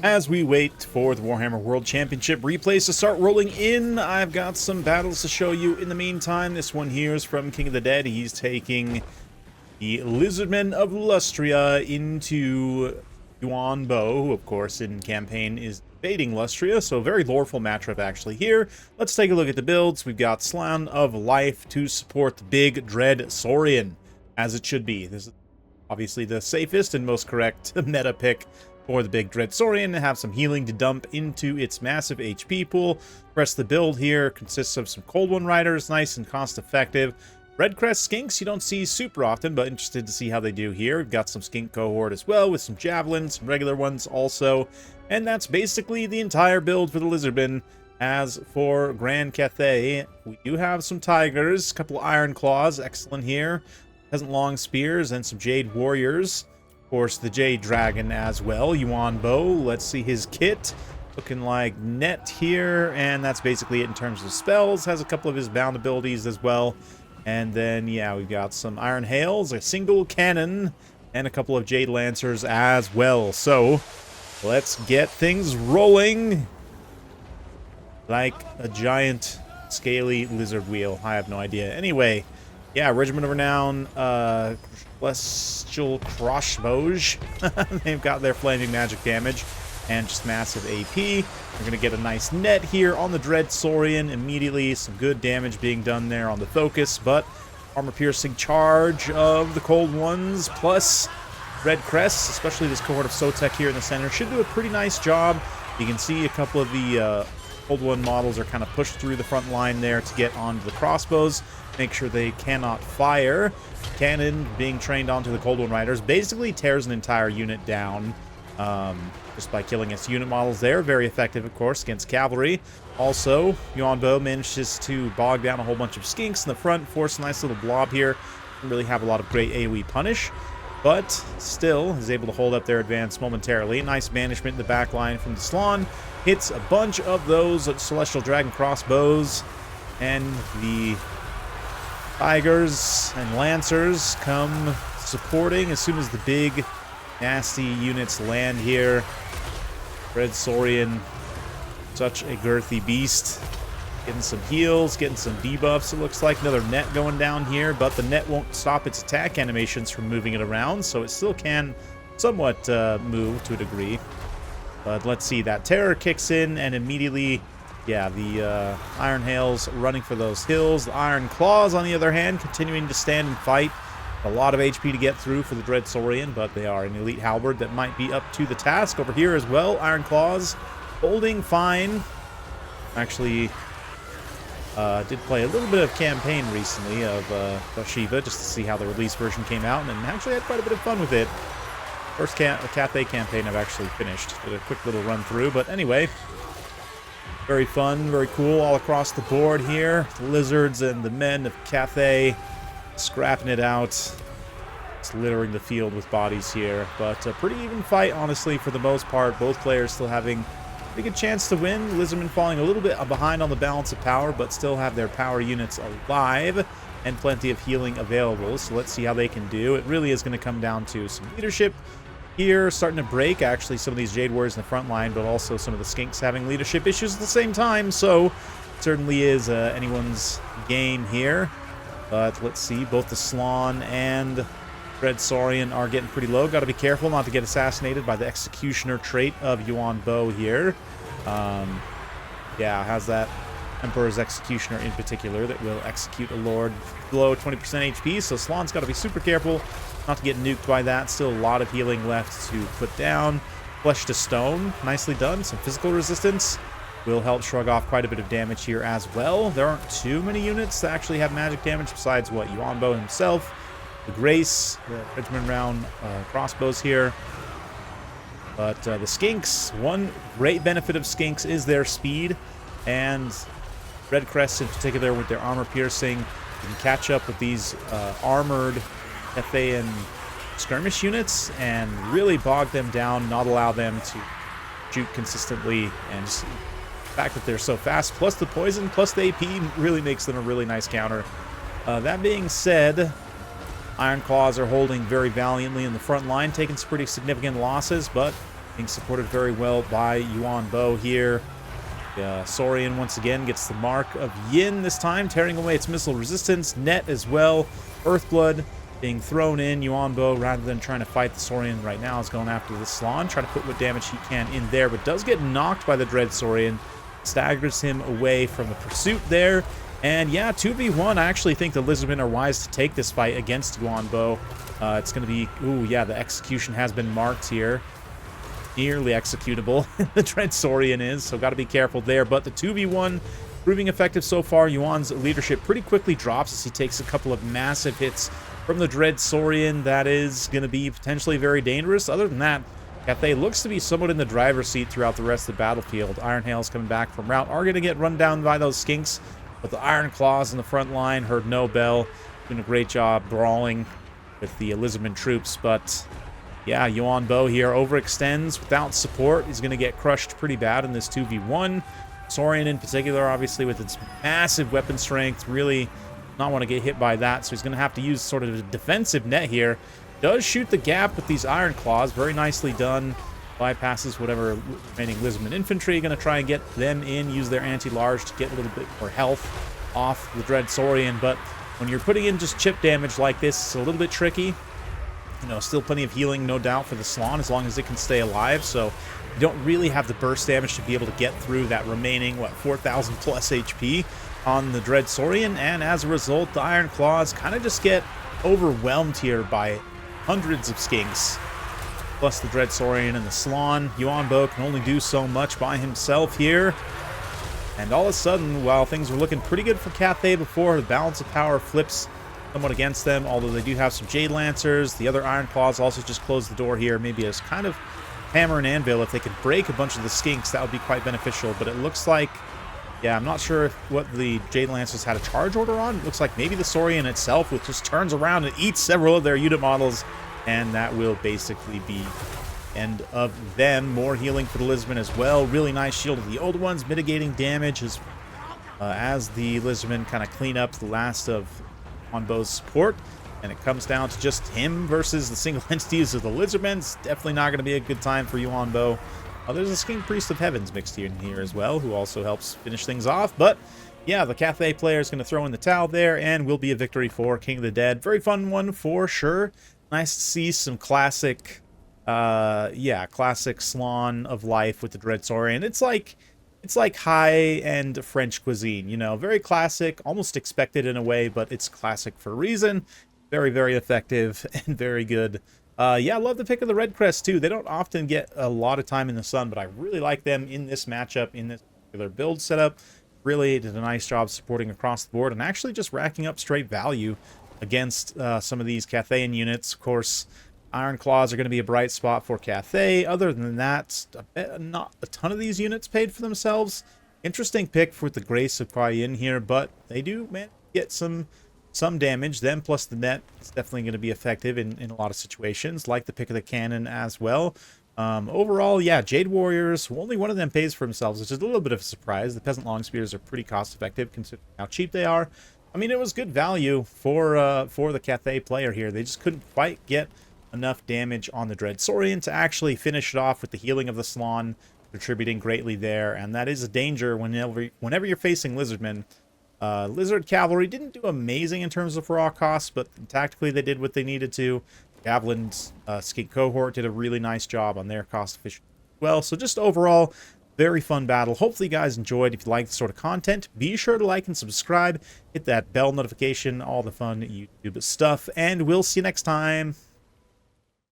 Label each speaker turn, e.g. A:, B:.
A: As we wait for the Warhammer World Championship replays to start rolling in, I've got some battles to show you in the meantime. This one here is from King of the Dead. He's taking the Lizardmen of Lustria into Yuan Bo, who of course in campaign is invading Lustria, so a very loreful matchup actually here. Let's take a look at the builds. We've got Slan of Life to support the big Dread Saurian, as it should be. This is obviously the safest and most correct meta pick for the big Dread Saurian, to have some healing to dump into its massive HP pool. The rest of the build here consists of some Cold One Riders, nice and cost effective. Red Crest Skinks you don't see super often, but interested to see how they do here. We've got some Skink cohort as well, with some Javelins, some regular ones also. And that's basically the entire build for the Lizardmen. As for Grand Cathay, we do have some Tigers, a couple Iron Claws, excellent here. Peasant Long Spears, and some Jade Warriors. Of course, the Jade Dragon as well, Yuan Bo. Let's see his kit. Looking like net here, and that's basically it in terms of spells. Has a couple of his bound abilities as well. And then, yeah, we've got some Iron Hails, a single cannon, and a couple of Jade Lancers as well. So, let's get things rolling. Like a giant, scaly lizard wheel. I have no idea. Anyway, yeah, Regiment of Renown, Celestial Crossbows. They've got their flaming magic damage and just massive AP. We're going to get a nice net here on the Dread Saurian immediately. Some good damage being done there on the focus, but armor-piercing charge of the Cold Ones, plus Red Crests, especially this cohort of Sotek here in the center, should do a pretty nice job. You can see a couple of the Cold One models are kind of pushed through the front line there to get onto the crossbows. Make sure they cannot fire. Cannon being trained onto the Cold One Riders basically tears an entire unit down just by killing its unit models there. Very effective, of course, against cavalry. Also, Yuan Bo manages to bog down a whole bunch of Skinks in the front, force a nice little blob here. Doesn't really have a lot of great AoE punish, but still is able to hold up their advance momentarily. Nice management in the back line from the Slan. Hits a bunch of those Celestial Dragon crossbows, and the Tigers and Lancers come supporting as soon as the big, nasty units land here. Red Saurian, such a girthy beast. Getting some heals, getting some debuffs, it looks like. Another net going down here, but the net won't stop its attack animations from moving it around, so it still can somewhat move to a degree. But let's see, that terror kicks in, and immediately, yeah, the Iron Hails running for those hills. The Iron Claws, on the other hand, continuing to stand and fight. A lot of HP to get through for the Dread Saurian, but they are an elite halberd that might be up to the task. Over here as well, Iron Claws holding fine. Actually, did play a little bit of campaign recently of Toshiba, just to see how the release version came out, and actually had quite a bit of fun with it. First Cathay campaign I've actually finished. Did a quick little run through, but anyway, very fun, very cool all across the board here. The lizards and the men of Cathay scrapping it out. It's littering the field with bodies here, but a pretty even fight, honestly, for the most part. Both players still having a pretty good chance to win. Lizardmen falling a little bit behind on the balance of power, but still have their power units alive and plenty of healing available, so let's see how they can do. It really is going to come down to some leadership here, starting to break, actually, some of these Jade Warriors in the front line, but also some of the Skinks having leadership issues at the same time, so it certainly is anyone's game here. But let's see, both the Slan and Red Saurian are getting pretty low. Got to be careful not to get assassinated by the Executioner trait of Yuan Bo here. Yeah, has that Emperor's Executioner in particular that will execute a Lord below 20% HP, so Slan's got to be super careful not to get nuked by that. Still a lot of healing left to put down. Flesh to Stone, nicely done. Some physical resistance will help shrug off quite a bit of damage here as well. There aren't too many units that actually have magic damage besides, what, Yuan Bo himself, the Grace, the Regiment Round crossbows here. But the Skinks, one great benefit of Skinks is their speed, and Red Crests in particular with their armor piercing, you can catch up with these armored Cathay and skirmish units and really bog them down, not allow them to shoot consistently, and just the fact that they're so fast, plus the poison, plus the AP, really makes them a really nice counter. That being said, Iron Claws are holding very valiantly in the front line, taking some pretty significant losses, but being supported very well by Yuan Bo here. Saurian once again gets the mark of Yin this time, tearing away its missile resistance. Net as well. Earthblood being thrown in. Yuan Bo, rather than trying to fight the Saurian right now, is going after the Slan, trying to put what damage he can in there, but does get knocked by the Dread Saurian. Staggers him away from the pursuit there. And yeah, 2v1, I actually think the Lizardmen are wise to take this fight against Yuan Bo. It's going to be... Ooh, yeah, the execution has been marked here. Nearly executable. The Dread Saurian is, so got to be careful there. But the 2v1 proving effective so far. Yuan's leadership pretty quickly drops as he takes a couple of massive hits from the Dread Saurian. That is going to be potentially very dangerous. Other than that, Cathay looks to be somewhat in the driver's seat throughout the rest of the battlefield. Iron Hails coming back from route are going to get run down by those skinks. But the Iron Claws in the front line heard no bell. Doing a great job brawling with the Lizardmen troops. But yeah, Yuan Bo here overextends without support. He's going to get crushed pretty bad in this 2v1. Saurian in particular, obviously, with its massive weapon strength, really not want to get hit by that. So he's going to have to use sort of a defensive net here. Does shoot the gap with these Iron Claws. Very nicely done. Bypasses whatever remaining Lizardmen infantry. Going to try and get them in, use their anti-large to get a little bit more health off the Dread Saurian. But when you're putting in just chip damage like this, it's a little bit tricky. You know, still plenty of healing, no doubt, for the Slan, as long as it can stay alive. So you don't really have the burst damage to be able to get through that remaining, what, 4,000 plus HP on the Dread Saurian. And as a result, the Iron Claws kind of just get overwhelmed here by hundreds of skinks. Plus the Dread Saurian and the Slan. Yuan Bo can only do so much by himself here. And all of a sudden, while things were looking pretty good for Cathay before, the balance of power flips somewhat against them, although they do have some Jade Lancers. The other Iron Claws also just close the door here, maybe as kind of hammer and anvil. If they could break a bunch of the skinks, that would be quite beneficial. But it looks like, yeah, I'm not sure what the Jade Lancers had a charge order on. It looks like maybe the Saurian itself, which just turns around and eats several of their unit models. And that will basically be end of them. More healing for the Lizardmen as well. Really nice shield of the old ones, mitigating damage as the Lizardmen kind of clean up the last of Yuan Bo's support. And it comes down to just him versus the single entities of the Lizardmen. It's definitely not going to be a good time for Yuan Bo. There's a Skink Priest of Heavens mixed in here as well, who also helps finish things off. But yeah, the Cathay player is going to throw in the towel there, and will be a victory for King of the Dead. Very fun one for sure. Nice to see some classic, classic Slan of life with the Dread Saurian. It's like high-end French cuisine, you know, very classic, almost expected in a way, but it's classic for a reason. Very, very effective and very good. Yeah, I love the pick of the Red Crest too. They don't often get a lot of time in the sun, but I really like them in this matchup, in this particular build setup. Really did a nice job supporting across the board and actually just racking up straight value against some of these Cathayan units. Of course, Iron Claws are going to be a bright spot for Cathay. Other than that, not a ton of these units paid for themselves. Interesting pick with the Grace of Kuai Yin here, but they do get some damage. Them plus the net is definitely going to be effective in a lot of situations, like the pick of the cannon as well. Overall, yeah, Jade Warriors, only one of them pays for themselves, which is a little bit of a surprise. The Peasant Long Spears are pretty cost effective considering how cheap they are. I mean, it was good value for the Cathay player here. They just couldn't quite get enough damage on the Dread Saurian to actually finish it off with the healing of the Slan, contributing greatly there. And that is a danger whenever you're facing Lizardmen. Lizard Cavalry didn't do amazing in terms of raw costs, but tactically they did what they needed to. Javelin's Skink Cohort did a really nice job on their cost efficient as well. So just overall, very fun battle. Hopefully you guys enjoyed. If you like this sort of content, be sure to like and subscribe. Hit that bell notification, all the fun YouTube stuff. And we'll see you next time.